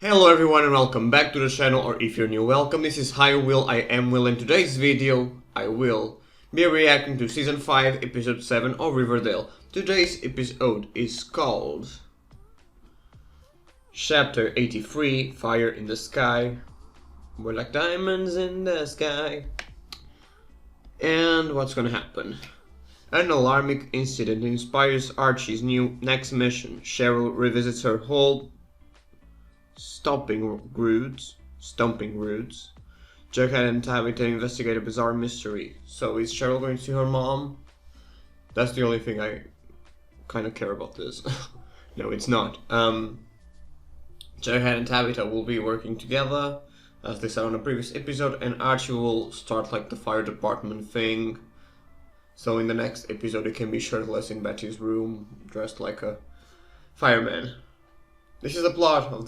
Hello everyone and welcome back to the channel, or if you're new, welcome. This is HiWill, I Am Will. In today's video, I will be reacting to Season 5, Episode 7 of Riverdale. Today's episode is called Chapter 83, Fire in the Sky. We're like diamonds in the sky. And what's gonna happen? An alarming incident inspires Archie's next mission. Cheryl revisits her whole stomping roots. Jughead and Tabitha investigate a bizarre mystery. So is Cheryl going to see her mom? That's the only thing I kind of care about this. No, it's not. Jughead and Tabitha will be working together, as they said on a previous episode, and Archie will start like the fire department thing. So in the next episode he can be shirtless in Betty's room, dressed like a fireman. This is the plot of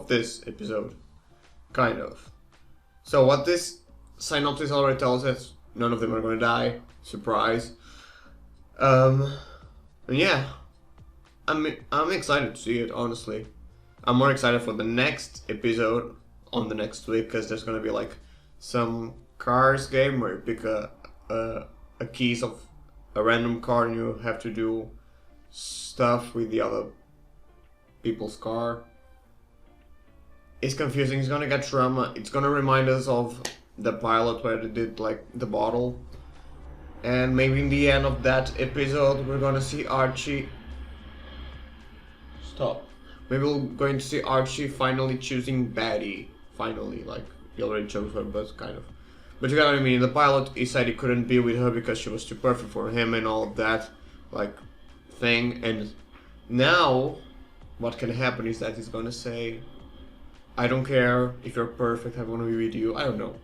this episode, kind of. So what this synopsis already tells us, none of them are gonna die, surprise. And yeah, I'm excited to see it, honestly. I'm more excited for the next episode on the next week, because there's gonna be like some cars game where you pick a keys of a random car and you have to do stuff with the other people's car. It's confusing, it's gonna get trauma. It's gonna remind us of the pilot where they did like the bottle. And maybe in the end of that episode we're gonna see Archie. Stop. Maybe we're going to see Archie finally choosing Betty. Finally, like he already chose her, but kind of. But you got what I mean. In the pilot he said he couldn't be with her because she was too perfect for him and all of that like thing. And now what can happen is that he's gonna say, I don't care if you're perfect, I wanna be with you. I don't know.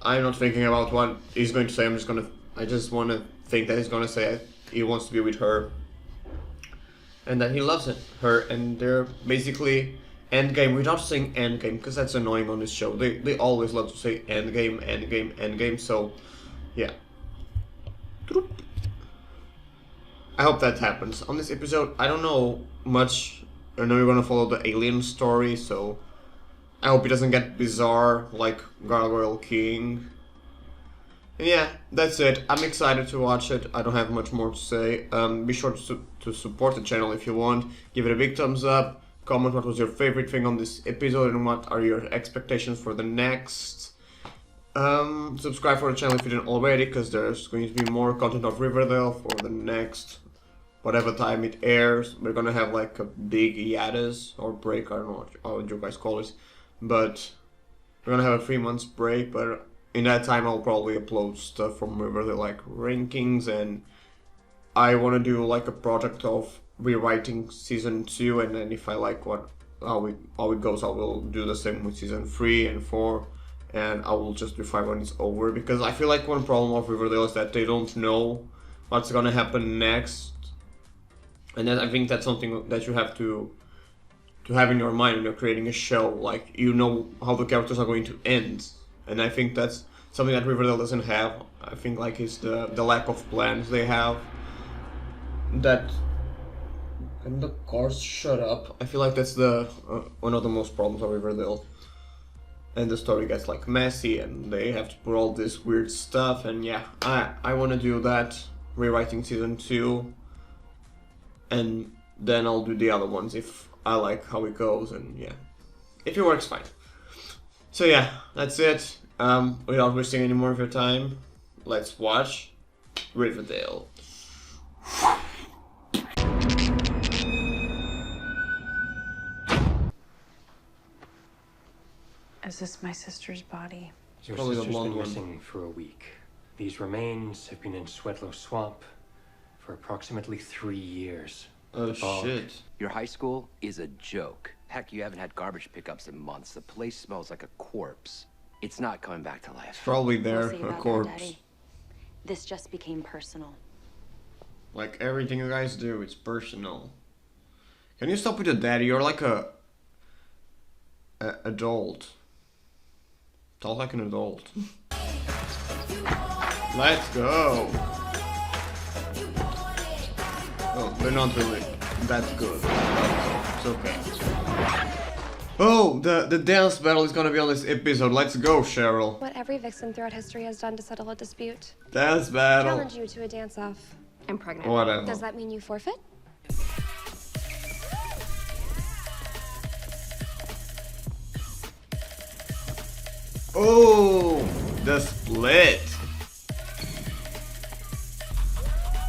I'm not thinking about what he's going to say. I just wanna think that he's gonna say he wants to be with her. And that he loves her, and they're basically endgame without saying endgame, because that's annoying on this show. They always love to say endgame, so yeah. I hope that happens. On this episode, I don't know much. I know you're gonna follow the alien story, so I hope it doesn't get bizarre like Gargoyle King. And yeah, that's it. I'm excited to watch it. I don't have much more to say. Be sure to support the channel if you want. Give it a big thumbs up. Comment what was your favorite thing on this episode and what are your expectations for the next. Subscribe for the channel if you didn't already, because there's going to be more content of Riverdale for the next whatever time it airs. We're gonna have like a big hiatus or break, I don't know what you guys call it, but we're gonna have a 3 months break. But in that time I'll probably upload stuff from Riverdale, like rankings, and I want to do like a project of rewriting season 2, and then if I like how it goes, I will do the same with season 3 and 4, and I will just refine when it's over, because I feel like one problem of Riverdale is that they don't know what's gonna happen next. And then I think that's something that you have to have in your mind when you're creating a show. Like, you know how the characters are going to end, and I think that's something that Riverdale doesn't have. I think like it's the lack of plans they have. That, and the cars shut up. I feel like that's the one of the most problems of Riverdale. And the story gets like messy, and they have to put all this weird stuff. And yeah, I want to do that, rewriting season 2. And then I'll do the other ones if I like how it goes, and yeah, if it works, fine. So yeah, that's it. Without wasting any more of your time, let's watch Riverdale. Is this my sister's body? Your Probably the sister's blonde been one. missing for a week. These remains have been in Sweatlow Swamp for approximately 3 years. Oh Bog. shit. Your high school is a joke. Heck, you haven't had garbage pickups in months. The place smells like a corpse. It's not coming back to life. Probably there, We'll see a about that, corpse. Daddy. This just became personal. Like everything you guys do, it's personal. Can you stop with the daddy? You're like a adult. Talk like an adult. Let's go. Oh, they're not really that good. It's okay. Oh, the dance battle is gonna be on this episode. Let's go, Cheryl. What every vixen throughout history has done to settle a dispute. Dance battle. Challenge you to a dance-off. I'm pregnant. Whatever. Does that mean you forfeit? Oh, the split.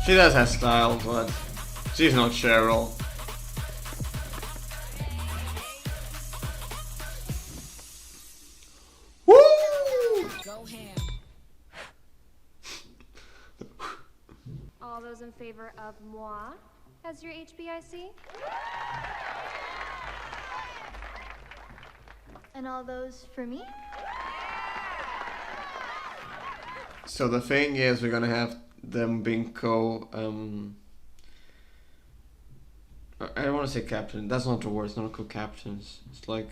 She does have style, but she's not Cheryl. Woo! All those in favor of moi as your HBIC? And all those for me? So the thing is, we're gonna have them being I don't want to say captain. That's not the word. It's not co-captains. It's like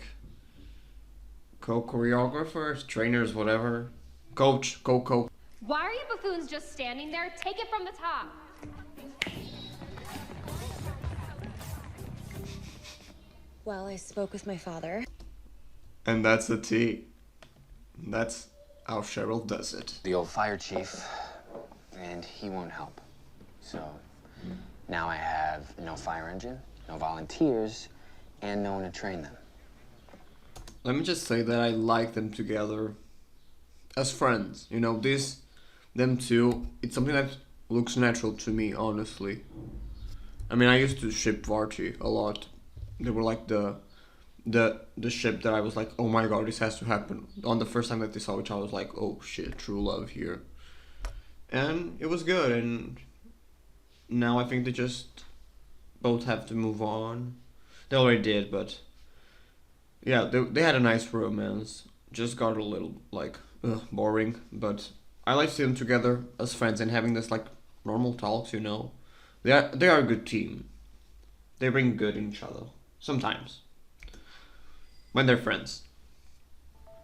co-choreographers, trainers, whatever. Coach, co-co. Why are you buffoons just standing there? Take it from the top. Well, I spoke with my father. And that's the tea. That's how Cheryl does it. The old fire chief, and he won't help. So now I have no fire engine, no volunteers, and no one to train them. Let me just say that I like them together as friends. You know, them two, it's something that looks natural to me, honestly. I mean, I used to ship Barchie a lot. They were like the ship that I was like, oh my god, this has to happen. On the first time that they saw each other, I was like, oh shit, true love here. And it was good, and now I think they just both have to move on. They already did, but yeah, they had a nice romance. Just got a little like boring, but I like seeing them together as friends and having this like normal talks. You know, they are a good team. They bring good in each other sometimes when they're friends.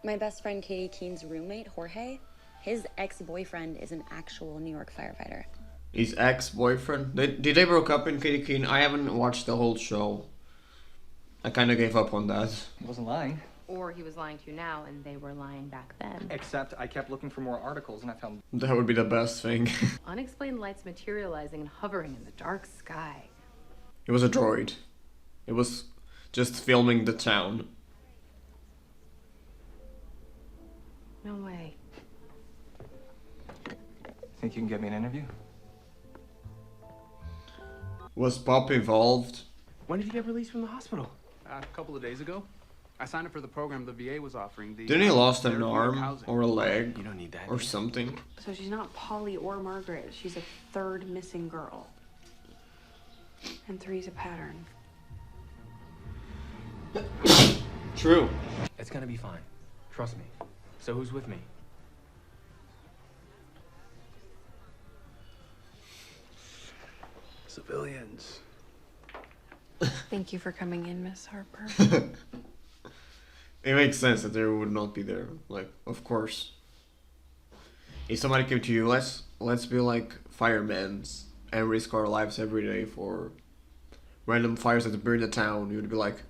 My best friend Katie Keene's roommate, Jorge, his ex-boyfriend is an actual New York firefighter. His ex-boyfriend? Did they broke up in Katie Keene? I haven't watched the whole show. I kind of gave up on that. I wasn't lying. Or he was lying to you now and they were lying back then. Except I kept looking for more articles and I found... That would be the best thing. Unexplained lights materializing and hovering in the dark sky. It was a droid. It was just filming the town. No way. Think you can get me an interview? Was Pop involved? When did you get released from the hospital? A couple of days ago. I signed up for the program the VA was offering. Didn't he lost an arm or a leg? You don't need that. Or something? So she's not Polly or Margaret. She's a third missing girl. And 3's a pattern. True. It's gonna be fine. Trust me. So who's with me? Civilians. Thank you for coming in, Miss Harper. It makes sense that they would not be there. Like, of course. If somebody came to you, let's be like firemen and risk our lives every day for random fires that burn the town. You would be like,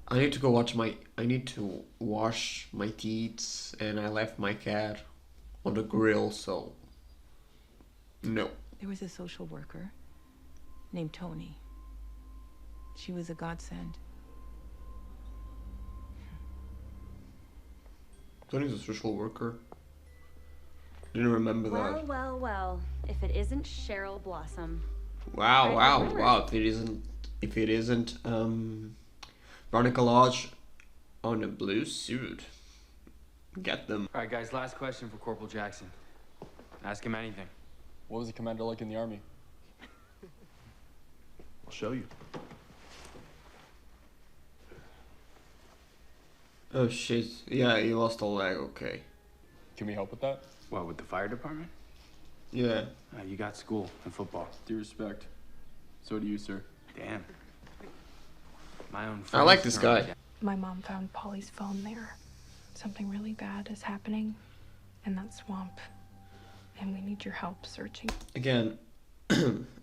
I need to wash my teeth, and I left my cat on the grill, so no. There was a social worker named Choni. She was a godsend. Tony's a social worker. Didn't remember Well, that. well, well. If it isn't Cheryl Blossom. Wow. If it isn't Veronica Lodge on a blue suit. Get them. All right, guys, last question for Corporal Jackson. Ask him anything. What was the commander like in the army? I'll show you. Oh shit. Yeah, he lost a leg, okay. Can we help with that? What, with the fire department? Yeah. You got school and football. Due respect. So do you, sir. Damn. My own I like friends this are- guy. My mom found Polly's phone there. Something really bad is happening in that swamp. And we need your help searching. Again,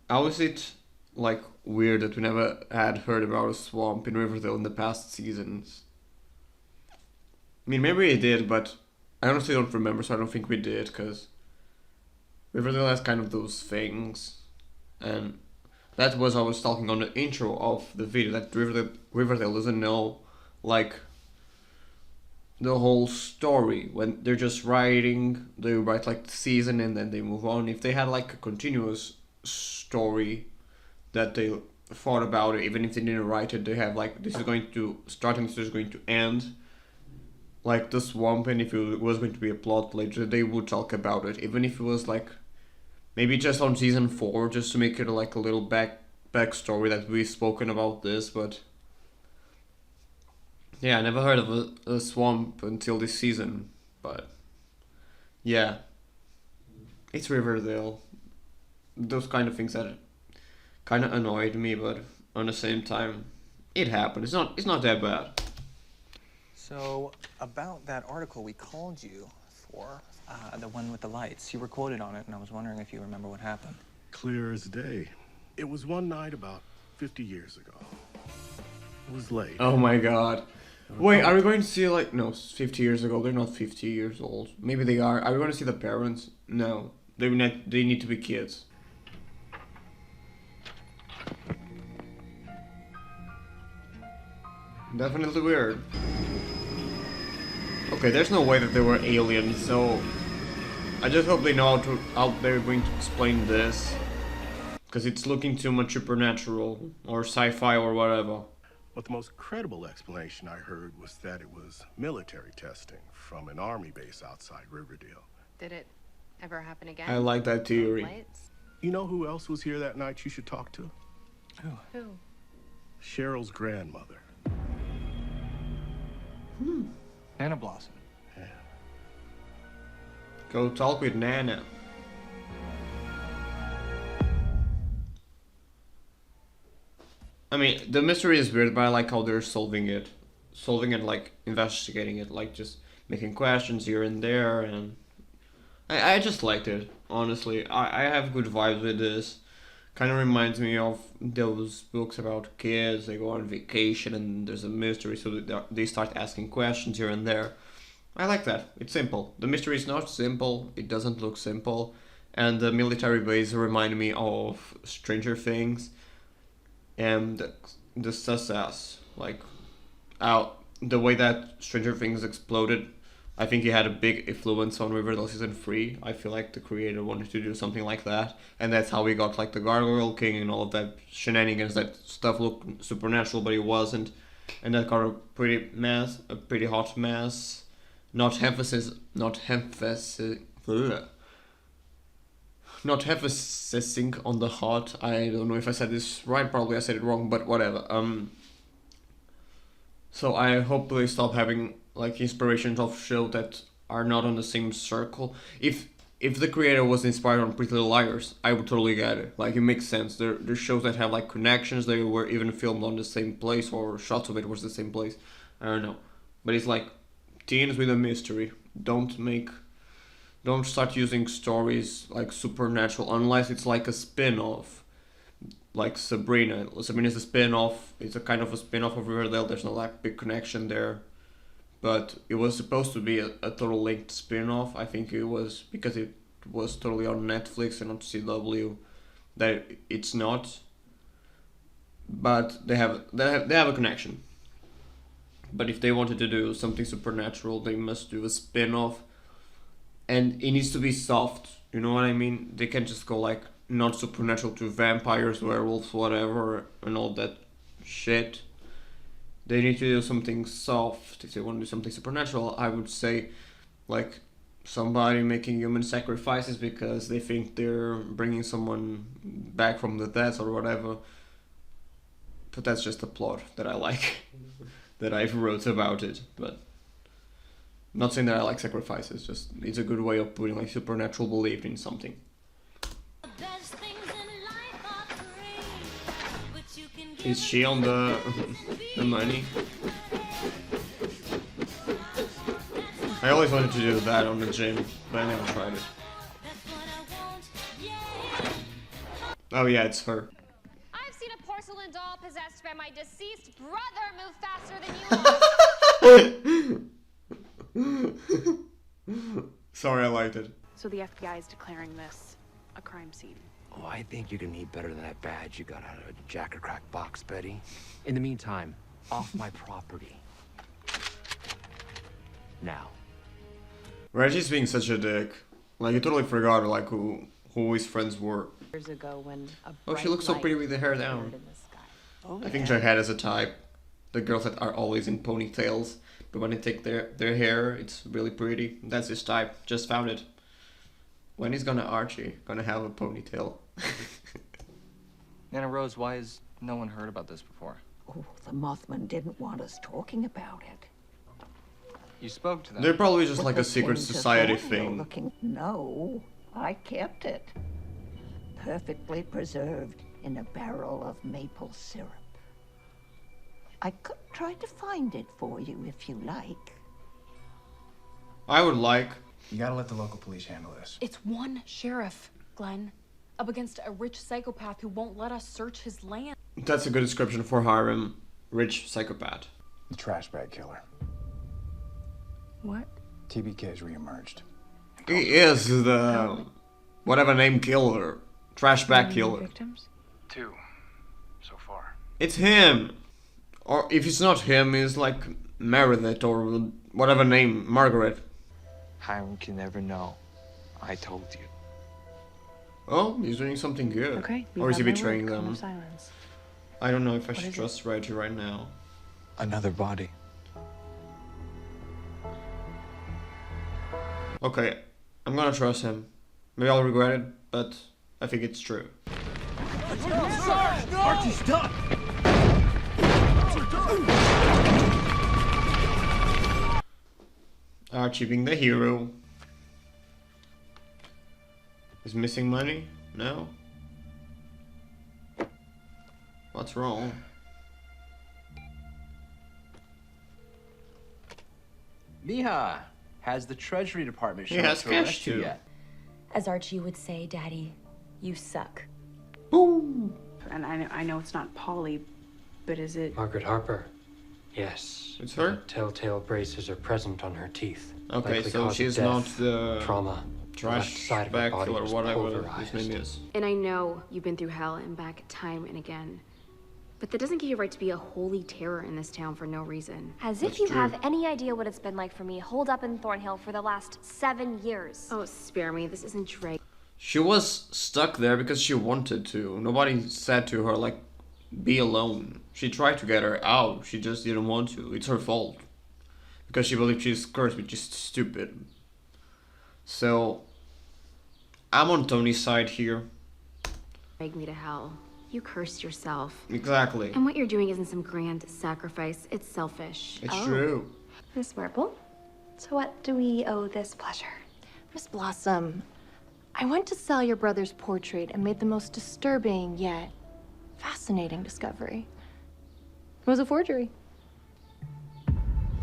how is it like weird that we never had heard about a swamp in Riverdale in the past seasons. I mean, maybe we did, but I honestly don't remember, so I don't think we did, because Riverdale has kind of those things. And that was I was talking on the intro of the video, that Riverdale doesn't know, like, the whole story. When they're just writing, they write like the season and then they move on. If they had like a continuous story that they thought about it, even if they didn't write it, they have like, this is going to start and this is going to end, like the swamp, and if it was going to be a plot later, they would talk about it, even if it was like maybe just on season 4, just to make it like a little backstory that we've spoken about this. But yeah, I never heard of a swamp until this season, but yeah, it's Riverdale. Those kind of things that kind of annoyed me, but on the same time, it happened. It's not that bad. So, about that article we called you for, the one with the lights, you were quoted on it, and I was wondering if you remember what happened. Clear as day. It was one night about 50 years ago. It was late. Oh my god. Wait, are we going to see like, no, 50 years ago, they're not 50 years old. Maybe they are. Are we going to see the parents? No, they need to be kids. Definitely weird. Okay, there's no way that they were aliens, so I just hope they know how they're going to explain this, because it's looking too much supernatural or sci-fi or whatever. But the most credible explanation I heard was that it was military testing from an army base outside Riverdale. Did it ever happen again? I like that theory. Lights? You know who else was here that night you should talk to? Who? Cheryl's grandmother. Nana Blossom. Yeah. Go talk with Nana. I mean, the mystery is weird, but I like how they're solving it, like investigating it, like just making questions here and there, and I just liked it, honestly. I have good vibes with this. Kind of reminds me of those books about kids. They go on vacation and there's a mystery, so they start asking questions here and there. I like that. It's simple. The mystery is not simple. It doesn't look simple, and the military base remind me of Stranger Things. And the success, like, the way that Stranger Things exploded, I think it had a big influence on Riverdale season 3. I feel like the creator wanted to do something like that, and that's how we got like the Gargoyle King and all of that shenanigans. That stuff looked supernatural, but it wasn't, and that got a pretty hot mess. Not emphasizing on the hot. I don't know if I said this right, probably I said it wrong, but whatever. So I hope they stop having like inspirations of shows that are not on the same circle. If the creator was inspired on Pretty Little Liars, I would totally get it. Like, it makes sense. There's shows that have like connections. They were even filmed on the same place, or shots of it was the same place. I don't know, but it's like teens with a mystery. Don't start using stories like supernatural unless it's like a spin-off. Like Sabrina. Sabrina is a spin-off. It's a kind of a spin-off of Riverdale. There's no like big connection there. But it was supposed to be a total linked spin-off. I think it was because it was totally on Netflix and on CW that it's not. But they have a connection. But if they wanted to do something supernatural, they must do a spin-off. And it needs to be soft, you know what I mean? They can't just go like not supernatural to vampires, werewolves, whatever, and all that shit. They need to do something soft. If they want to do something supernatural, I would say like somebody making human sacrifices because they think they're bringing someone back from the dead or whatever. But that's just a plot that I like, that I've wrote about it, but... Not saying that I like sacrifices, just it's a good way of putting like supernatural belief in something. Is she on the money? I always wanted to do that on the gym, but I never tried it. Oh yeah, it's her. I porcelain doll possessed by my deceased brother move faster than you? Sorry, I liked it. So the FBI is declaring this a crime scene. Oh, I think you can eat better than that badge you got out of a jack-or-crack box, Betty. In the meantime, off my property. Now. Reggie's being such a dick. Like, he totally forgot, like, who his friends were. Years ago when a Oh, she bright looks so light pretty with the hair down. appeared in the sky. Oh, I think Jughead is a type. The girls that are always in ponytails, but when they take their hair, it's really pretty. That's his type. Just found it. When is Archie gonna have a ponytail? Nana Rose, why has no one heard about this before? Oh, the Mothman didn't want us talking about it. You spoke to them. They're probably just But like they a secret came to society Thornhill thing. looking... No, I kept it. Perfectly preserved in a barrel of maple syrup. I could try to find it for you if you like. I would like. You gotta let the local police handle this. It's one sheriff, Glenn, up against a rich psychopath who won't let us search his land. That's a good description for Hiram. Rich psychopath. The trash bag killer. What? TBK's reemerged. He is the whatever name killer. Trash bag killer. Victims? 2 so far. It's him. Or if it's not him, it's like Meredith or whatever name, Margaret. Hiram can never know. I told you. Oh, he's doing something good. Okay. Or is he betraying Cone them? of silence. I don't know if I What should is trust Reggie right now. Another body. Okay, I'm gonna trust him. Maybe I'll regret it, but I think it's true. Archie, stop! Archie being the hero. Is missing money? No? What's wrong? Mija, has the Treasury Department He shown up has to cash arrest you too. yet? As Archie would say, Daddy, you suck. Boom! And I know it's not Polly, but is it... Margaret Harper. Yes. It's her? The telltale braces are present on her teeth. Okay, Likely so cause of she's death, not the trauma. trash left side of her bag body killer, was whatever his pulverized. name is. And I know you've been through hell and back time and again. But that doesn't give you a right to be a holy terror in this town for no reason. As That's if you true. have any idea what it's been like for me holed up in Thornhill for the last 7 years. Oh, spare me. This isn't Drake. She was stuck there because she wanted to. Nobody said to her, like, be alone. She tried to get her out. She just didn't want to. It's her fault. Because she believes she's cursed, which is stupid. So, I'm on Tony's side here. Drag me to hell. You cursed yourself. Exactly. And what you're doing isn't some grand sacrifice. It's selfish. It's true. Miss Marple, to what do we owe this pleasure? Miss Blossom, I went to sell your brother's portrait and made the most disturbing yet fascinating discovery. It was a forgery.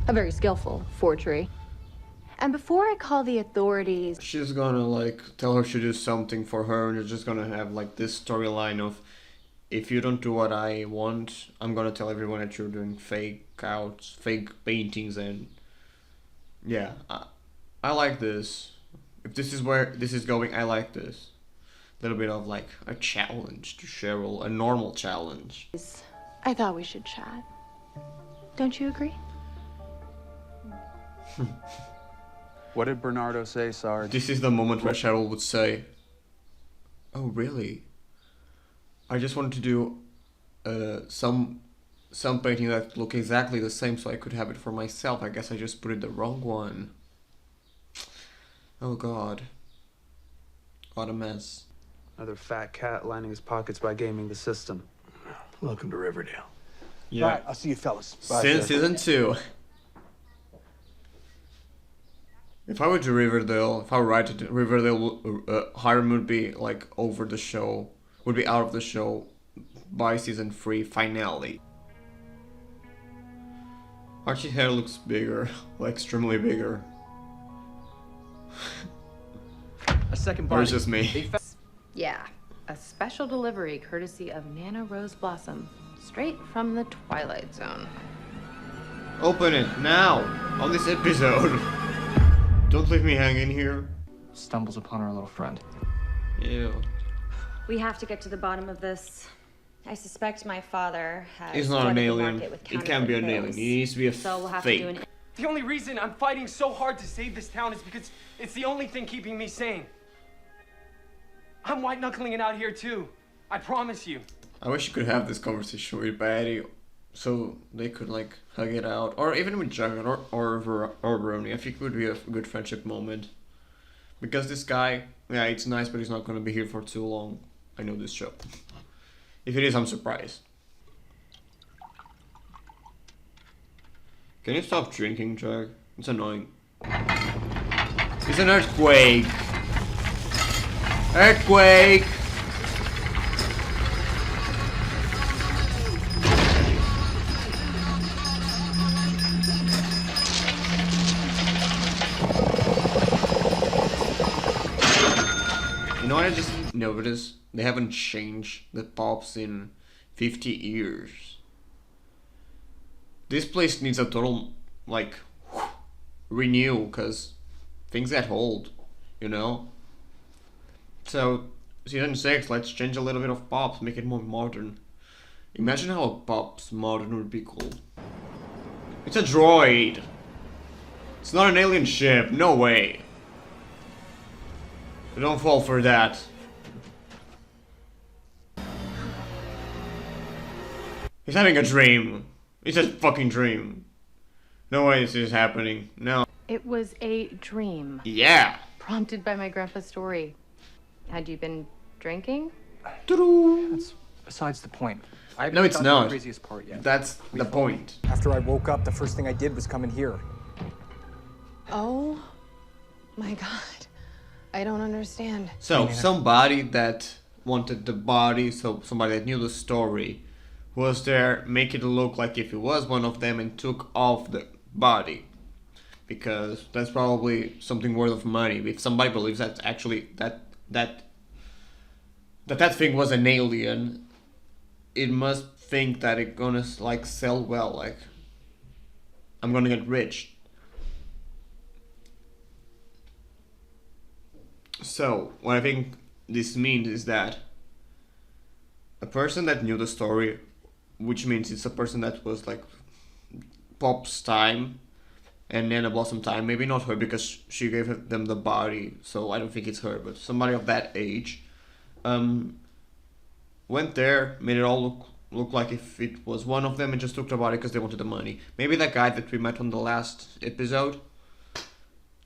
A very skillful forgery. And before I call the authorities... She's gonna, like, tell her to do something for her, and you're just gonna have, like, this storyline of, if you don't do what I want, I'm gonna tell everyone that you're doing fake paintings, and... Yeah, I like this. If this is where this is going, I like this. A little bit of, like, a challenge to Cheryl, a normal challenge. I thought we should chat. Don't you agree? What did Bernardo say, Sarge? This is the moment where Cheryl would say, "Oh, really? I just wanted to do some painting that look exactly the same so I could have it for myself. I guess I just put it the wrong one. Oh God. What a mess." Another fat cat lining his pockets by gaming the system. Welcome to Riverdale. Yeah. All right, I'll see you fellas. Bye, Since sir. season 2. If I were to Riverdale, if I were write it, Riverdale, Hiram would be like over the show, would be out of the show by season 3 finale. Archie's hair looks bigger, like extremely bigger. A second Or body. it's just me. Yeah, a special delivery courtesy of Nana Rose Blossom. Straight from the Twilight Zone. Open it now on this episode. Don't leave me hanging here. Stumbles upon our little friend. Ew. We have to get to the bottom of this. I suspect my father has He's not an flooded the alien. market with It can't be an counterfeit alien. pills. He needs to be a So we'll have fake. to do an The only reason I'm fighting so hard to save this town is because it's the only thing keeping me sane. I'm white knuckling it out here too. I promise you. I wish you could have this conversation with Betty, so they could like hug it out, or even with Jughead or Brony. I think it would be a good friendship moment. Because this guy, yeah, it's nice, but he's not gonna be here for too long. I know this show. If it is, I'm surprised. Can you stop drinking, Jug? It's annoying. It's an earthquake! Earthquake! You know what I just noticed? They haven't changed the pops in 50 years. This place needs a total, like, renew, because things get old, you know? So, season 6, let's change a little bit of pops, make it more modern. Imagine how a pops modern would be cool. It's a droid! It's not an alien ship, no way! Don't fall for that. He's having a dream. It's a fucking dream. No way this is happening. No. It was a dream. Yeah. Prompted by my grandpa's story. Had you been drinking? That's besides the point. I haven't No, it's gotten to not. the craziest part yet. That's the point. After I woke up, the first thing I did was come in here. Oh my god. I don't understand. So, somebody that wanted the body, so somebody that knew the story, was there, make it look like if it was one of them and took off the body. Because that's probably something worth of money. If somebody believes that actually that thing was an alien, it must think that it's gonna like sell well, like I'm gonna get rich. So, what I think this means is that a person that knew the story, which means it's a person that was like Pop's time and Nana Blossom time, maybe not her because she gave them the body, so I don't think it's her, but somebody of that age, went there, made it all look like if it was one of them and just took the body because they wanted the money. Maybe that guy that we met on the last episode.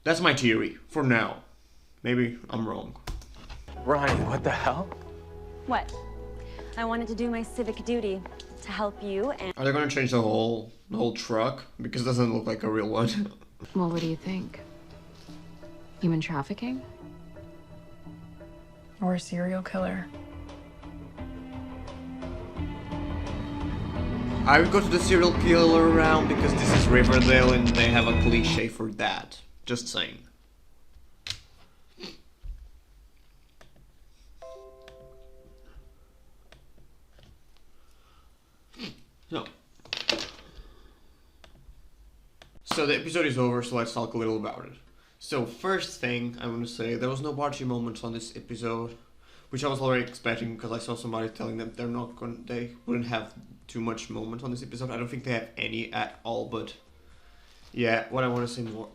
That's my theory, for now. Maybe I'm wrong. Ronnie, what the hell? What? I wanted to do my civic duty to help you and Are they gonna change the whole truck? Because it doesn't look like a real one. Well, what do you think? Human trafficking? Or a serial killer? I would go to the serial killer round because this is Riverdale and they have a cliche for that. Just saying. So the episode is over, so let's talk a little about it. So first thing I want to say, there was no barchie moments on this episode, which I was already expecting because I saw somebody telling them they wouldn't have too much moments on this episode. I don't think they have any at all, but yeah, what I want to say more.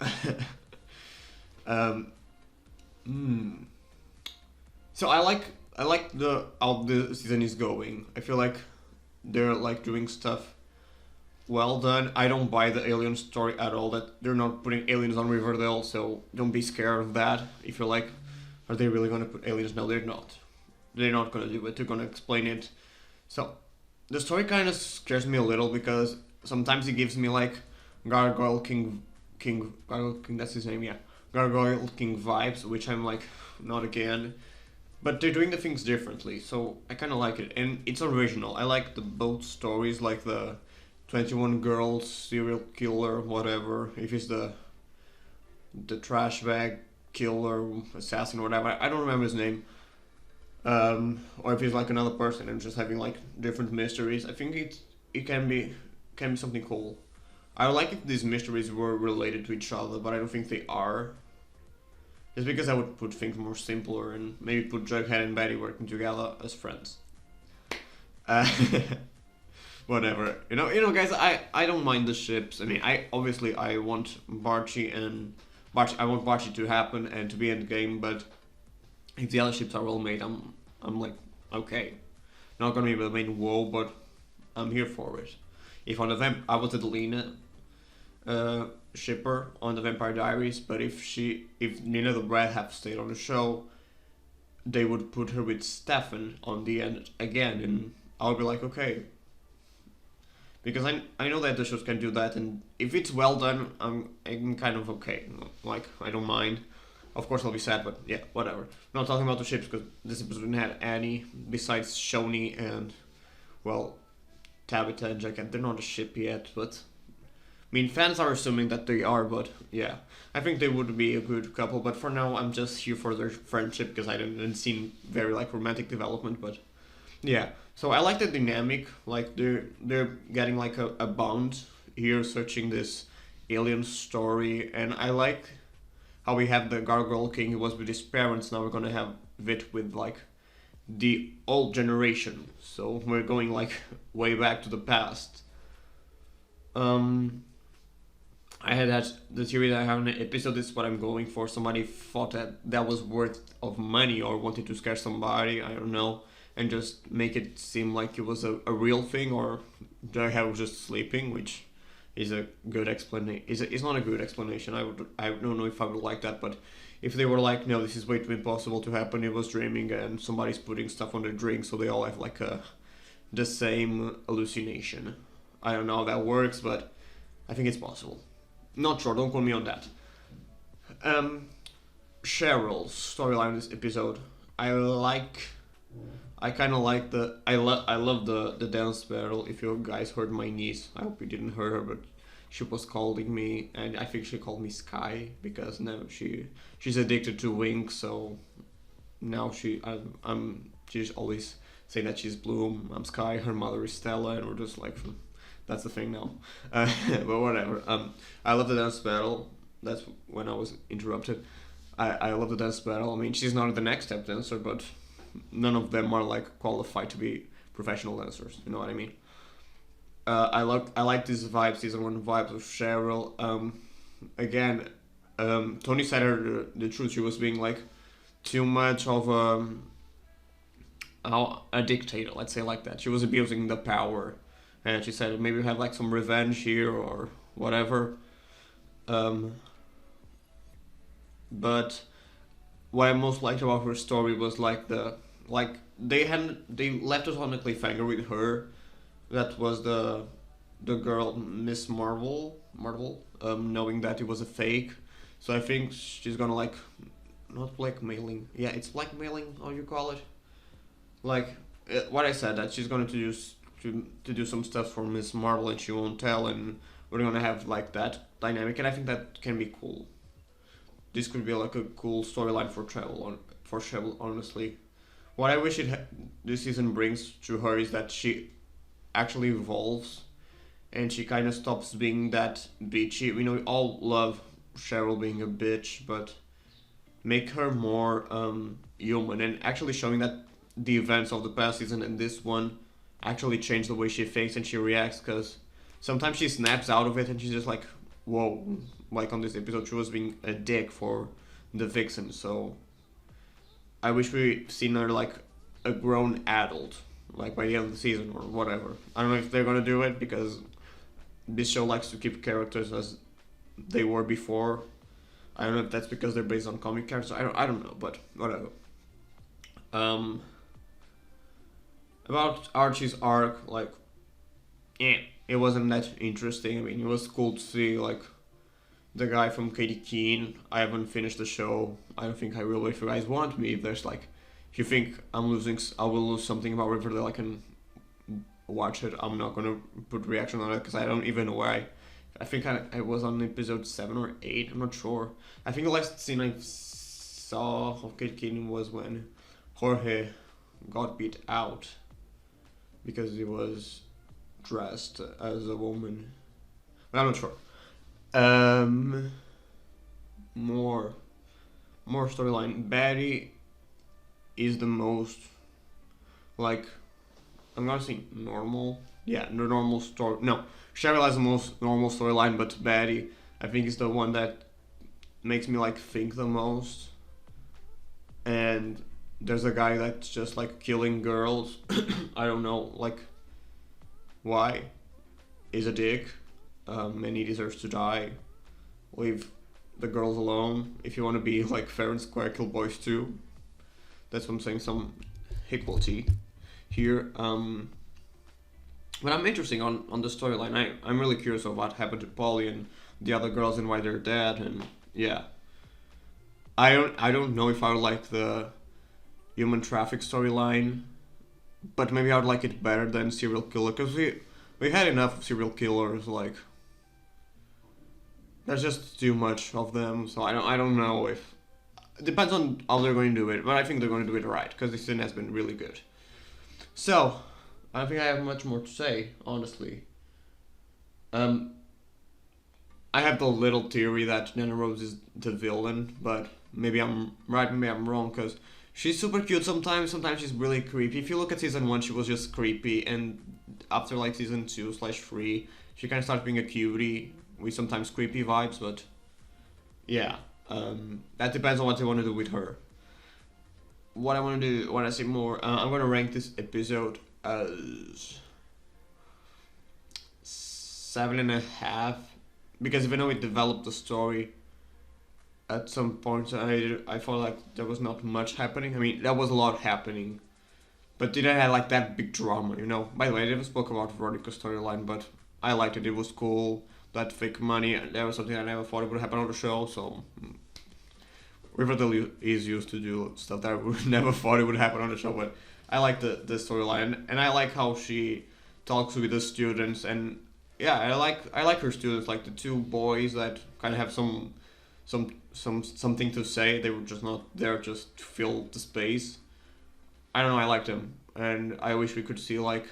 So I like how the season is going. I feel like they're like doing stuff well done. I don't buy the alien story at all, that they're not putting aliens on Riverdale, so don't be scared of that. If you're like, are they really gonna put aliens? No, they're not. They're not gonna do it. They're gonna explain it. So the story kind of scares me a little because sometimes it gives me like Gargoyle King, that's his name, yeah. Gargoyle King vibes, which I'm like, not again. But they're doing the things differently, so I kind of like it. And it's original. I like both stories, like the 21 girls, serial killer, whatever. If it's the trash bag killer, assassin, whatever. I don't remember his name. or if he's like another person and just having like different mysteries. I think it can be something cool. I would like if these mysteries were related to each other, but I don't think they are. Just because I would put things more simpler and maybe put Jughead and Betty working together as friends. Whatever. You know, guys. I don't mind the ships. I mean, I want Barchie I want Barchie to happen and to be in the game, but if the other ships are well made, I'm like, okay, not gonna be the main woe, but I'm here for it. If on the I was the Lena shipper on the Vampire Diaries, but if Nina the Rat had stayed on the show, they would put her with Stefan on the end again, and I'll be like, okay, because I know that the shows can do that, and if it's well done, I'm kind of okay. Like, I don't mind. Of course I'll be sad, but yeah, whatever. I'm not talking about the ships because this episode didn't have any besides Choni and, well, Tabitha and Jughead. They're not a ship yet, but I mean, fans are assuming that they are, but yeah, I think they would be a good couple. But for now, I'm just here for their friendship because I didn't see very like romantic development. But yeah, so I like the dynamic. Like they're getting like a bond here, searching this alien story, and I like how we have the Gargoyle King who was with his parents. Now we're gonna have it with like the old generation. So we're going like way back to the past. I had the theory that I have in the episode. This is what I'm going for. Somebody thought that was worth of money or wanted to scare somebody, I don't know, and just make it seem like it was a real thing, or Jughead was just sleeping, which is a good explanation. It's not a good explanation. I don't know if I would like that, but if they were like, no, this is way too impossible to happen, it was dreaming and somebody's putting stuff on their drink, so they all have like the same hallucination. I don't know how that works, but I think it's possible. Not sure, don't quote me on that. Cheryl's storyline in this episode. I love the dance battle. If you guys heard my niece, I hope you didn't hear her, but she was calling me, and I think she called me Sky because now she's addicted to Wink, so now she's always saying that she's Bloom, I'm Sky, her mother is Stella, and we're just like, that's the thing now. But whatever. I love the dance battle. That's when I was interrupted. I love the dance battle. I mean, she's not the next step dancer, but none of them are like qualified to be professional dancers. You know what I mean? I like this vibe, season 1 vibes of Cheryl. Again, Tony said her the truth. She was being like too much of a dictator. Let's say like that. She was abusing the power. And she said maybe have like some revenge here or whatever. But what I most liked about her story was like they left us on a cliffhanger with her. That was the girl Miss Marvel, knowing that it was a fake. So I think she's gonna like not blackmailing. Yeah, it's blackmailing. How you call it? Like what I said, that she's going to use. To do some stuff for Miss Marvel and she won't tell, and we're gonna have like that dynamic, and I think that can be cool. This could be like a cool storyline for Cheryl, honestly. What I wish this season brings to her is that she actually evolves and she kind of stops being that bitchy. We know we all love Cheryl being a bitch, but make her more human, and actually showing that the events of the past season and this one actually change the way she thinks and she reacts, because sometimes she snaps out of it and she's just like, whoa, like on this episode she was being a dick for the vixen. So I wish we'd seen her like a grown adult, like by the end of the season or whatever. I don't know if they're gonna do it because this show likes to keep characters as they were before. I don't know if that's because they're based on comic characters. I don't know, but whatever. About Archie's arc, like, it wasn't that interesting. I mean, it was cool to see, like, the guy from Katie Keene. I haven't finished the show. I don't think I will. If you guys want me, if there's, like, if you think I will lose something about Riverdale, I can watch it. I'm not gonna put reaction on it, because I don't even know where I think I was on episode 7 or 8, I'm not sure. I think the last scene I saw of Katie Keene was when Jorge got beat out because he was dressed as a woman. But I'm not sure. More storyline. Betty is the most, like, I'm gonna say normal. Yeah, the normal story. No, Cheryl has the most normal storyline, but Betty, I think, is the one that makes me like think the most. And there's a guy that's just like killing girls. I don't know, like, why? He's a dick, and he deserves to die. Leave the girls alone. If you want to be like fair and square, kill boys too. That's what I'm saying. Some equality here. But I'm interested on the storyline. I'm really curious of what happened to Polly and the other girls and why they're dead. And yeah, I don't know if I would like the human traffic storyline, but maybe I would like it better than serial killer, because we had enough of serial killers. Like, there's just too much of them. So I don't know if it depends on how they're going to do it, but I think they're going to do it right because this scene has been really good. So I don't think I have much more to say, honestly. I have the little theory that Nana Rose is the villain, but maybe I'm right, maybe I'm wrong, because she's super cute sometimes she's really creepy. If you look at season 1, she was just creepy, and after like season 2/3, she kind of started being a cutie with sometimes creepy vibes, but yeah, that depends on what they want to do with her. What I want to do, when I say more, I'm going to rank this episode as 7.5, because even though it developed the story, at some point I felt like there was not much happening. I mean, there was a lot happening, but didn't have like that big drama, you know. By the way, I never spoke about Veronica's storyline, but I liked it. It was cool. That fake money, that was something I never thought it would happen on the show, so Riverdale is used to do stuff that I would never thought it would happen on the show, but I like the storyline, and I like how she talks with the students, and yeah, I like her students, like the two boys that kind of have something to say. They were just not there just to fill the space. I don't know, I liked them, and I wish we could see like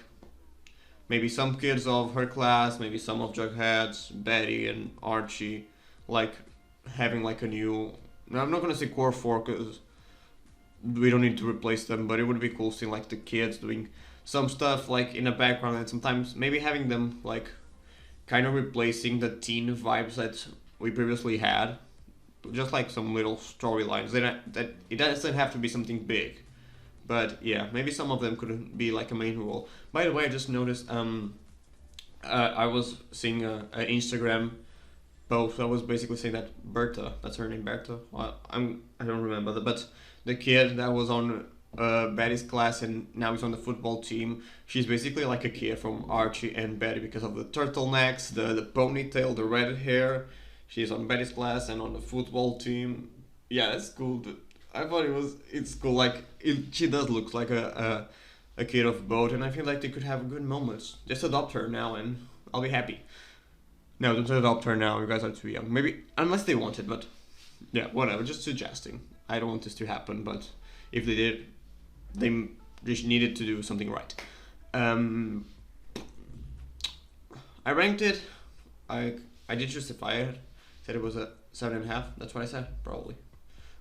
maybe some kids of her class, maybe some of Jughead's, Betty and Archie, like having like a new. I'm not gonna say core 4 because we don't need to replace them, but it would be cool seeing like the kids doing some stuff like in the background, and sometimes maybe having them like kind of replacing the teen vibes that we previously had, just like some little storylines. That it doesn't have to be something big, but yeah, maybe some of them could be like a main role. By the way, I just noticed I was seeing an Instagram post that was basically saying that Berta, that's her name, Berta. Well, I don't remember but the kid that was on Betty's class and now he's on the football team. She's basically like a kid from Archie and Betty because of the turtlenecks, the ponytail, the red hair. She's on Betty's class and on the football team. Yeah, that's cool. I thought it's cool. Like she does look like a kid of both, and I feel like they could have good moments. Just adopt her now, and I'll be happy. No, don't adopt her now. You guys are too young. Maybe unless they want it, but yeah, whatever. Just suggesting. I don't want this to happen, but if they did, they just needed to do something right. I ranked it. I did justify it. Said it was a 7.5. That's what I said, probably.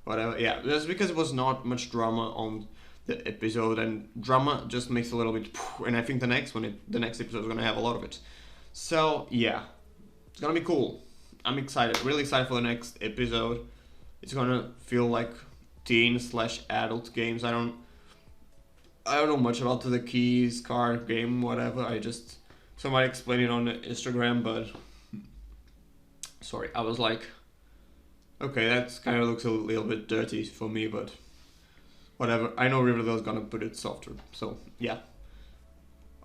Whatever. Yeah, that's because it was not much drama on the episode, and drama just makes a little bit. And I think the next episode is gonna have a lot of it. So yeah, it's gonna be cool. I'm excited, really excited for the next episode. It's gonna feel like teen/adult games. I don't know much about the keys card game, whatever. Somebody explained it on Instagram, but sorry, I was like, okay, that kind of looks a little bit dirty for me, but whatever. I know Riverdale's gonna put it softer, so yeah.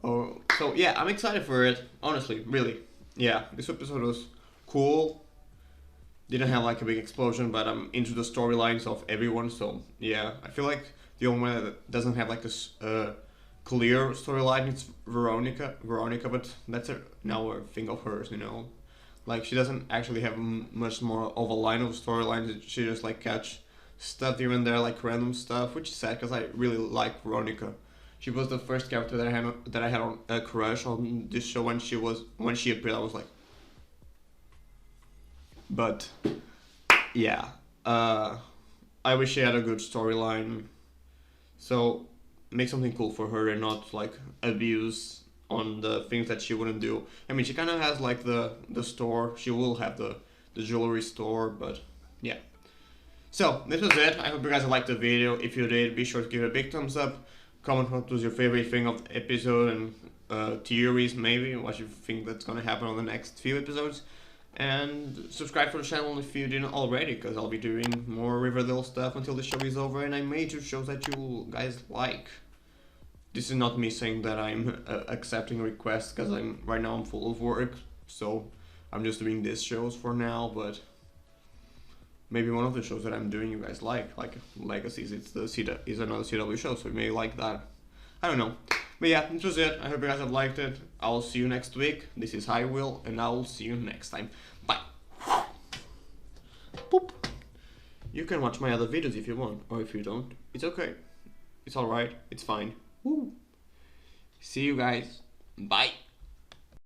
Oh, so yeah, I'm excited for it. Honestly, really, yeah. This episode was cool. Didn't have like a big explosion, but I'm into the storylines of everyone. So yeah, I feel like the only one that doesn't have like a clear storyline is Veronica, but that's now a thing of hers, you know. Like she doesn't actually have much more of a line of storylines. She just like catch stuff here and there, like random stuff, which is sad because I really like Veronica. She was the first character that I had on a crush on this show when she appeared. I was like, but yeah, I wish she had a good storyline. So make something cool for her and not like abuse on the things that she wouldn't do. I mean, she kind of has like the store. She will have the jewelry store, but yeah. So this was it. I hope you guys liked the video. If you did, be sure to give it a big thumbs up. Comment what was your favorite thing of the episode and theories maybe, what you think that's gonna happen on the next few episodes. And subscribe for the channel if you didn't already, because I'll be doing more Riverdale stuff until the show is over, and I may do shows that you guys like. This is not me saying that I'm accepting requests, because right now I'm full of work, so I'm just doing these shows for now, but maybe one of the shows that I'm doing you guys like Legacies, is another CW show, so you may like that. I don't know. But yeah, this was it. I hope you guys have liked it. I'll see you next week. This is HiWill, and I'll see you next time. Bye. Boop. You can watch my other videos if you want, or if you don't. It's okay. It's alright. It's fine. Woo. See you guys. Bye.